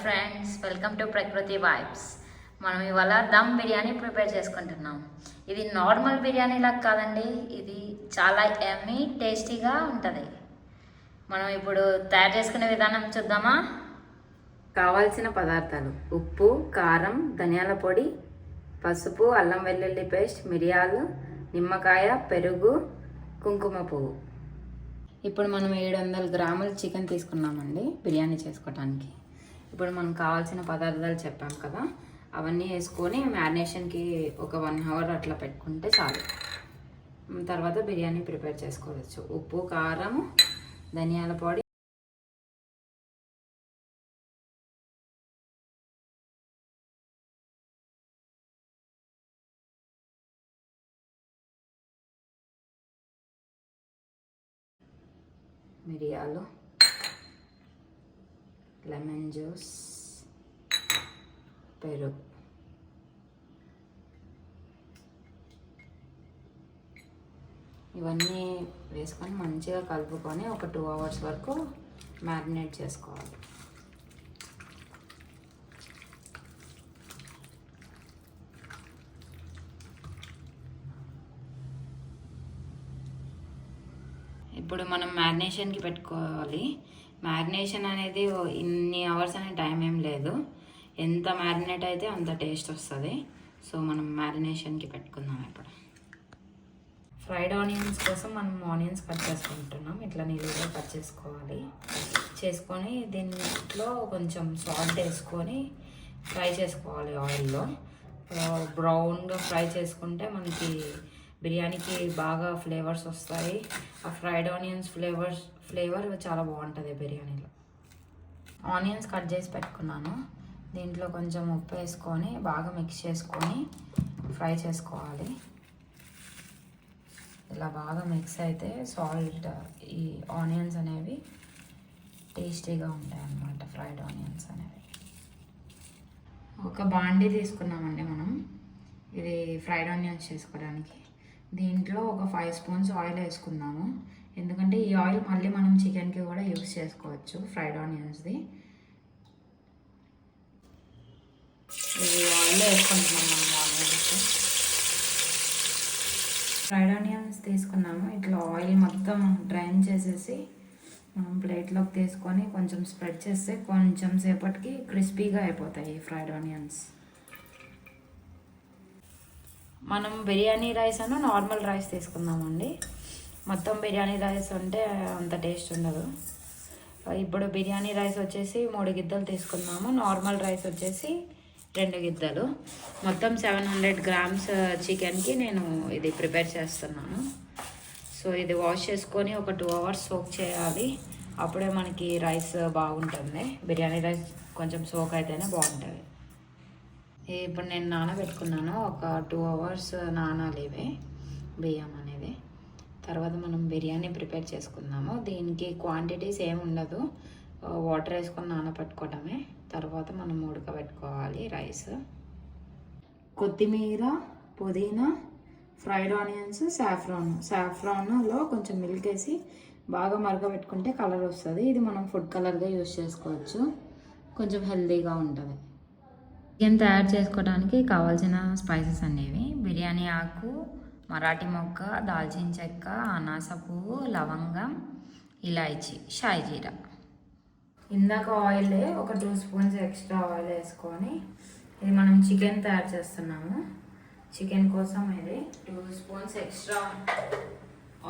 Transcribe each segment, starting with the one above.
Friends, welcome to ప్రకృతి vibes. మనం ఇవాళ దమ్ బిర్యానీ ప్రిపేర్ చేసుకుంటున్నాం. ఇది నార్మల్ బిర్యానీ లాగా కాదండి, ఇది చాలా ఎమ్మీ టేస్టీగా ఉంటుంది. మనం ఇప్పుడు తయారు చేసుకునే విధానం చూద్దామా? కావాల్సిన పదార్థాలు: ఉప్పు, కారం, ధనియాల పొడి, పసుపు, అల్లం వెల్లుల్లి పేస్ట్, మిరియాలు, నిమ్మకాయ, పెరుగు, కుంకుమ పువ్వు. ఇప్పుడు మనం 700 గ్రాముల చికెన్ తీసుకున్నామండి బిర్యానీ చేసుకోవటానికి. ఇప్పుడు మనకు కావాల్సిన పదార్థాలు చెప్పాం కదా, అవన్నీ వేసుకొని మ్యారినేషన్కి ఒక 1 అవర్ అట్లా పెట్టుకుంటే చాలు. తర్వాత బిర్యానీ ప్రిపేర్ చేసుకోవచ్చు. ఉప్పు, కారం, ధనియాల పొడి, మిరియాలు, లెమన్ జ్యూస్, పెరుగు. ఇవన్నీ వేసుకొని మంచిగా కలుపుకొని ఒక 2 అవర్స్ వరకు మ్యారినేట్ చేసుకోవాలి. ఇప్పుడు మనం మ్యారినేషన్కి పెట్టుకోవాలి. మ్యారినేషన్ అనేది ఇన్ని అవర్స్ అనే టైం ఏం లేదు, ఎంత మ్యారినేట్ అయితే అంత టేస్ట్ వస్తుంది. సో మనం మ్యారినేషన్కి పెట్టుకుందాం. ఇప్పుడు ఫ్రైడ్ ఆనియన్స్ కోసం మనం ఆనియన్స్ కట్ చేసుకుంటున్నాం. ఇట్లా నీళ్ళలో కట్ చేసుకొని దీంట్లో కొంచెం సాల్ట్ వేసుకొని ఫ్రై చేసుకోవాలి ఆయిల్లో. బ్రౌన్గా ఫ్రై చేసుకుంటే మనకి బిర్యానీకి బాగా ఫ్లేవర్స్ వస్తాయి. ఆ ఫ్రైడ్ ఆనియన్స్ ఫ్లేవర్ చాలా బాగుంటుంది బిర్యానీలో. ఆనియన్స్ కట్ చేసి పెట్టుకున్నాను. దీంట్లో కొంచెం ఉప్పు వేసుకొని బాగా మిక్స్ చేసుకొని ఫ్రై చేసుకోవాలి. ఇలా బాగా మిక్స్ అయితే సాల్ట్, ఈ ఆనియన్స్ అనేవి టేస్టీగా ఉంటాయి అన్నమాట. ఫ్రైడ్ ఆనియన్స్ అనేవి. ఒక బాండీ తీసుకున్నామండి మనం, ఇది ఫ్రైడ్ ఆనియన్స్ చేసుకోవడానికి. దీంట్లో ఒక 5 స్పూన్స్ ఆయిల్ వేసుకుందాము, ఎందుకంటే ఈ ఆయిల్ మళ్ళీ మనం చికెన్కి కూడా యూస్ చేసుకోవచ్చు. ఫ్రైడ్ ఆనియన్స్ది ఇది ఆయిల్ వేసుకుంటున్నాం మనం. ఆనియన్స్, ఫ్రైడ్ ఆనియన్స్ తీసుకున్నాము. ఇట్లా ఆయిల్ మొత్తం డ్రైన్ చేసేసి మనం ప్లేట్లోకి తీసుకొని కొంచెం స్ప్రెడ్ చేస్తే కొంచెం సేపటికి క్రిస్పీగా అయిపోతాయి ఫ్రైడ్ ఆనియన్స్. మనం బిర్యానీ రైస్ అను నార్మల్ రైస్ తీసుకుందామండి. మొత్తం బిర్యానీ రైస్ అంటే అంత టేస్ట్ ఉండదు. ఇప్పుడు బిర్యానీ రైస్ వచ్చేసి 3 గిద్దలు తీసుకున్నాము, నార్మల్ రైస్ వచ్చేసి 2 గిద్దలు. మొత్తం 700 గ్రామ్స్ చికెన్కి నేను ఇది ప్రిపేర్ చేస్తున్నాను. సో ఇది వాష్ చేసుకొని ఒక 2 అవర్స్ సోక్ చేయాలి. అప్పుడే మనకి రైస్ బాగుంటుంది. బిర్యానీ రైస్ కొంచెం సోక్ అయితేనే బాగుంటుంది. ఇప్పుడు నేను నానబెట్టుకున్నాను, ఒక 2 అవర్స్ నానాలి ఇవి బియ్యం అనేది. తర్వాత మనం బిర్యానీ ప్రిపేర్ చేసుకుందాము. దీనికి క్వాంటిటీస్ ఏమి ఉండదు, వాటర్ వేసుకొని నానబెట్టుకోవడమే. తర్వాత మనం ఉడకబెట్టుకోవాలి రైస్. కొత్తిమీర, పుదీనా, ఫ్రైడ్ ఆనియన్స్, సాఫ్రాన్లో కొంచెం మిల్క్ వేసి బాగా మరగబెట్టుకుంటే కలర్ వస్తుంది. ఇది మనం ఫుడ్ కలర్గా యూస్ చేసుకోవచ్చు, కొంచెం హెల్తీగా ఉంటుంది. చికెన్ తయారు చేసుకోవడానికి కావాల్సిన స్పైసెస్ అనేవి: బిర్యానీ ఆకు, మరాఠీ మొగ్గ, దాల్చిన చెక్క, అనాస పువ్వు, లవంగం, ఇలాయచి, షాయి జీరా. ఇందాక ఆయిల్ ఒక 2 స్పూన్స్ ఎక్స్ట్రా ఆయిల్ వేసుకొని, ఇది మనం చికెన్ తయారు చేస్తున్నాము. చికెన్ కోసం ఇది 2 స్పూన్స్ ఎక్స్ట్రా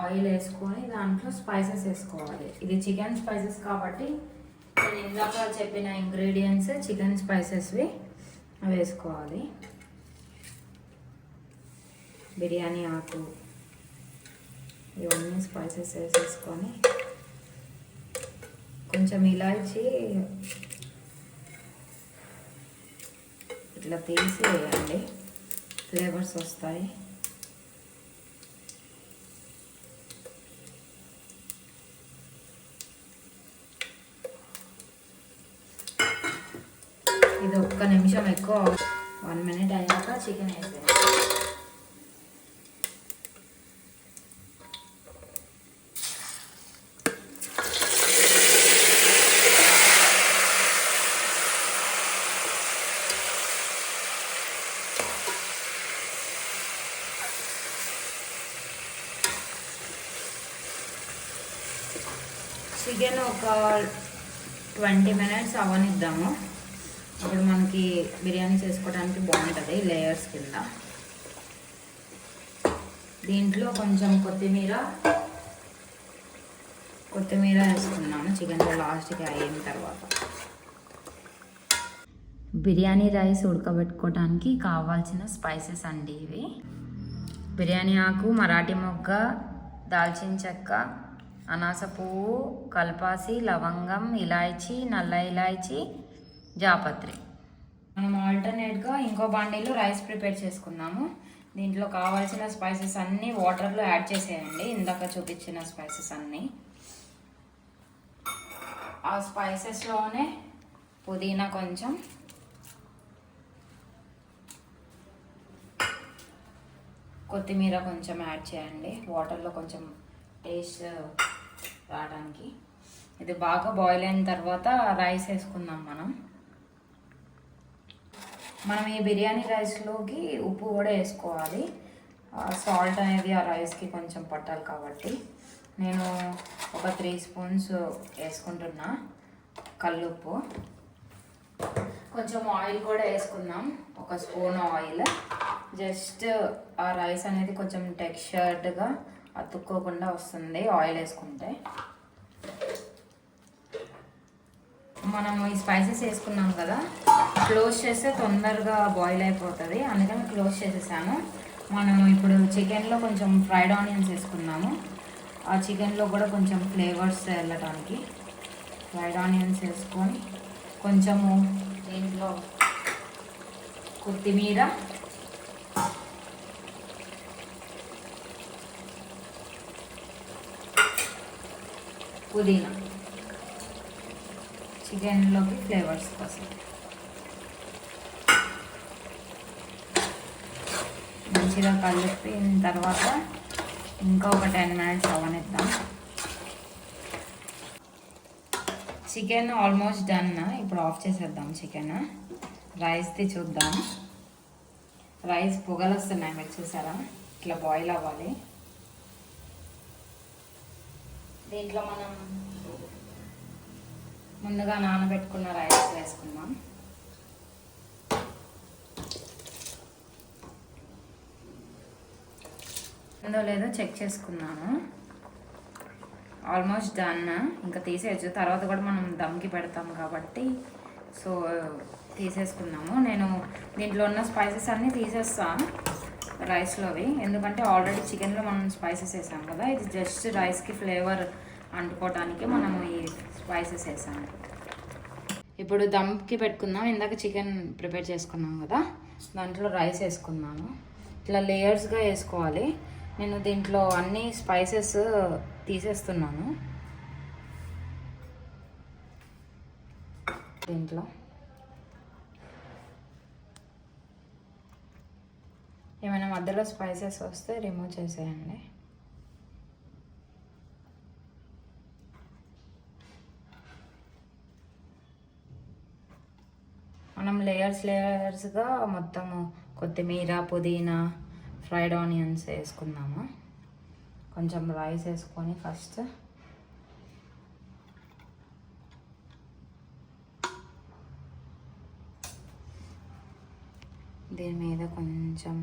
ఆయిల్ వేసుకొని దాంట్లో స్పైసెస్ వేసుకోవాలి. ఇది చికెన్ స్పైసెస్ కాబట్టి నేను ఇందాక చెప్పిన ఇంగ్రీడియంట్స్ చికెన్ స్పైసెస్వి అవి వేసుకోవాలి. బిర్యానీ ఆకు, ఇవన్నీ స్పైసెస్ వేసేసుకొని కొంచెం ఇలాచి ఇట్లా తీసి వేయండి, ఫ్లేవర్స్ వస్తాయి. ఇది 1 నిమిషం ఎక్కువ, 1 మినిట్ అయ్యాక చికెన్ వేసేయాలి. చికెన్ ఒక 20 minutes అవనిద్దాము. అప్పుడు మనకి బిర్యానీ చేసుకోవడానికి బాగుంటుంది లేయర్స్ కింద. దీంట్లో కొంచెం కొత్తిమీర వేసుకున్నాను చికెన్లో లాస్ట్కి అయిన తర్వాత. బిర్యానీ రైస్ ఉడకబెట్టుకోవడానికి కావాల్సిన స్పైసెస్ అండి ఇవి. బిర్యానీ ఆకు, మరాఠీ మొగ్గ, దాల్చిన చెక్క, అనాస పువ్వు, కల్పాసి, లవంగం, ఇలాయచీ, నల్ల ఇలాయచీ, జాపత్రి. మనం ఆల్టర్నేట్గా ఇంకో బాండీలో రైస్ ప్రిపేర్ చేసుకున్నాము. దీంట్లో కావాల్సిన స్పైసెస్ అన్నీ వాటర్లో యాడ్ చేసేయండి, ఇందాక చూపించిన స్పైసెస్ అన్నీ. ఆ స్పైసెస్లోనే పుదీనా కొంచెం, కొత్తిమీర కొంచెం యాడ్ చేయండి వాటర్లో కొంచెం టేస్ట్ రావడానికి. ఇది బాగా బాయిల్ అయిన తర్వాత రైస్ వేసుకుందాం మనం ఈ బిర్యానీ రైస్లోకి ఉప్పు కూడా వేసుకోవాలి. సాల్ట్ అనేది ఆ రైస్కి కొంచెం పట్టాలి కాబట్టి నేను ఒక 3 spoons వేసుకుంటున్నా కల్లుప్పు. కొంచెం ఆయిల్ కూడా వేసుకుందాం, 1 spoon ఆయిల్. జస్ట్ ఆ రైస్ అనేది కొంచెం టెక్స్చర్డ్గా అతుక్కోకుండా వస్తుంది ఆయిల్ వేసుకుంటే. మనం ఈ స్పైసెస్ వేసుకున్నాం కదా, క్లోజ్ చేస్తే తొందరగా బాయిల్ అయిపోతుంది, అందుకని క్లోజ్ చేసేసాను. మనం ఇప్పుడు చికెన్లో కొంచెం ఫ్రైడ్ ఆనియన్స్ వేసుకున్నాము. ఆ చికెన్లో కూడా కొంచెం ఫ్లేవర్స్ వెళ్ళడానికి ఫ్రైడ్ ఆనియన్స్ వేసుకొని కొంచెము దీంట్లో కొత్తిమీర, పుదీనా చికెన్లోకి ఫ్లేవర్స్ కోసం మంచిగా కలిపిన తర్వాత ఇంకా ఒక 10 minutes అవనిద్దాం. Chicken almost done. ఇప్పుడు ఆఫ్ చేసేద్దాం చికెన్. రైస్ది చూద్దాం. రైస్ పొగలు వస్తున్నాయి, మీరు చూసారా? ఇట్లా బాయిల్ అవ్వాలి. దీంట్లో మనం ముందుగా నానబెట్టుకున్న రైస్ వేసుకుందాం. ఉందో లేదో చెక్ చేసుకున్నాను. Almost done. ఇంకా తీసేయచ్చు, తర్వాత కూడా మనం దమ్కి పెడతాం కాబట్టి సో తీసేసుకున్నాము. నేను దీంట్లో ఉన్న స్పైసెస్ అన్నీ తీసేస్తాను రైస్లోవి, ఎందుకంటే ఆల్రెడీ చికెన్లో మనం స్పైసెస్ వేసాం కదా. ఇది జస్ట్ రైస్కి ఫ్లేవర్ అంటుకోవడానికి మనము ఈ స్పైసెస్ వేసాము. ఇప్పుడు దమ్కి పెట్టుకుందాం. ఇందాక చికెన్ ప్రిపేర్ చేసుకున్నాం కదా, దాంట్లో రైస్ వేసుకున్నాను. ఇట్లా లేయర్స్గా వేసుకోవాలి. నేను దీంట్లో అన్ని స్పైసెస్ తీసేస్తున్నాను. దీంట్లో ఏమైనా మధ్యలో స్పైసెస్ వస్తే రిమూవ్ చేసేయండి. మనం లేయర్స్గా మొత్తము కొత్తిమీర, పుదీనా, ఫ్రైడ్ ఆనియన్స్ వేసుకుందాము. కొంచెం రైస్ వేసుకొని ఫస్ట్ దీని మీద కొంచెం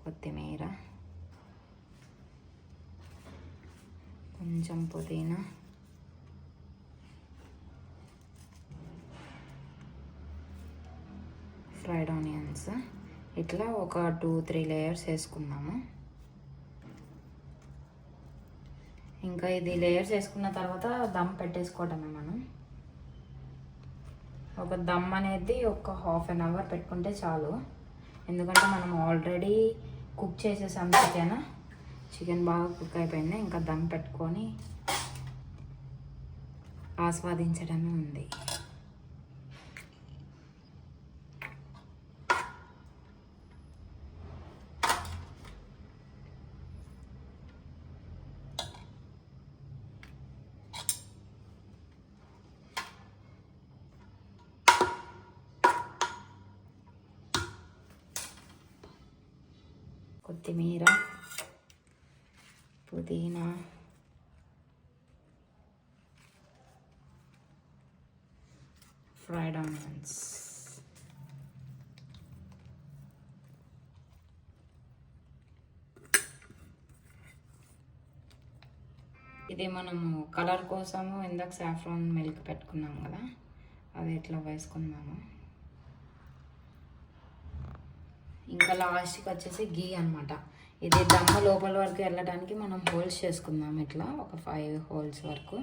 కొత్తిమీర, కొంచెం పుదీనా, ఫ్రైడ్ ఆనియన్స్, ఇట్లా ఒక 2-3 లేయర్స్ వేసుకుందాము. ఇంకా ఇది లేయర్స్ వేసుకున్న తర్వాత దమ్ పెట్టేసుకోవటమే. మనం ఒక దమ్ అనేది ఒక 1/2 hour పెట్టుకుంటే చాలు, ఎందుకంటే మనం ఆల్రెడీ కుక్ చేసేసాం చికెన్ బాగా కుక్ అయిపోయింది. ఇంకా దమ్ పెట్టుకొని ఆస్వాదించడమే ఉంది. కొత్తిమీర, పుదీనా, ఆనియన్స్. ఇది మనము కలర్ కోసము ఇందాక సాఫ్రాన్ మిల్క్ పెట్టుకున్నాం కదా, అది ఇట్లా వేసుకుందాము. ఇంకా లాస్ట్కి వచ్చేసి గీ అనమాట. ఇది దమ్మ లోపల వరకు వెళ్ళడానికి మనం హోల్స్ చేసుకుందాం, ఇట్లా ఒక 5 హోల్స్ వరకు.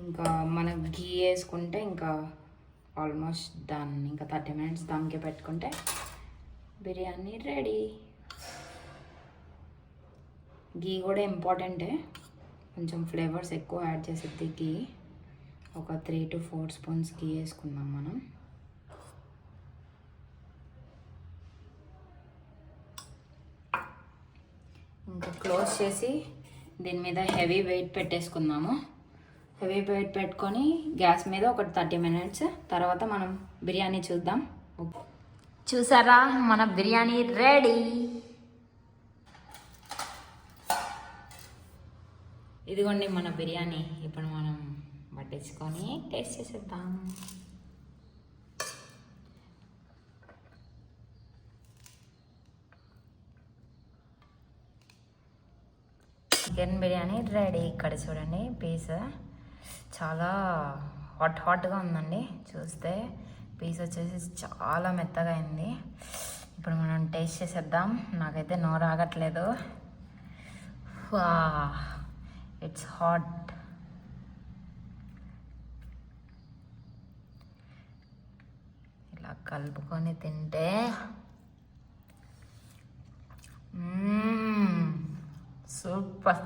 ఇంకా మనకు గీ వేసుకుంటే ఇంకా ఆల్మోస్ట్ డన్. ఇంకా 30 మినిట్స్ దమ్కి పెట్టుకుంటే బిర్యానీ రెడీ. గీ కూడా ఇంపార్టెంటే, కొంచెం ఫ్లేవర్స్ ఎక్కువ యాడ్ చేసేది గీ. ఒక 3 to 4 స్పూన్స్ గీ వేసుకుందాం మనం. ఇంకా క్లోజ్ చేసి దీని మీద హెవీ వెయిట్ పెట్టేసుకుందాము. హెవీ వెయిట్ పెట్టుకొని గ్యాస్ మీద ఒక 30 మినిట్స్ తర్వాత మనం బిర్యానీ చూద్దాం. చూసారా, మన బిర్యానీ రెడీ. ఇదిగోండి మన బిర్యానీ. ఇప్పుడు మనం వడ్డించుకొని టేస్ట్ చేసేద్దాం. Chicken biryani ready. ఇక్కడ చూడండి పీస్ చాలా హాట్గా ఉందండి. చూస్తే పీస్ వచ్చేసి చాలా మెత్తగా అయింది. ఇప్పుడు మనం టేస్ట్ చేసేద్దాం. నాకైతే నోరు ఆగట్లేదు. వా, ఇట్స్ హాట్. ఇలా కలుపుకొని తింటే సూపర్.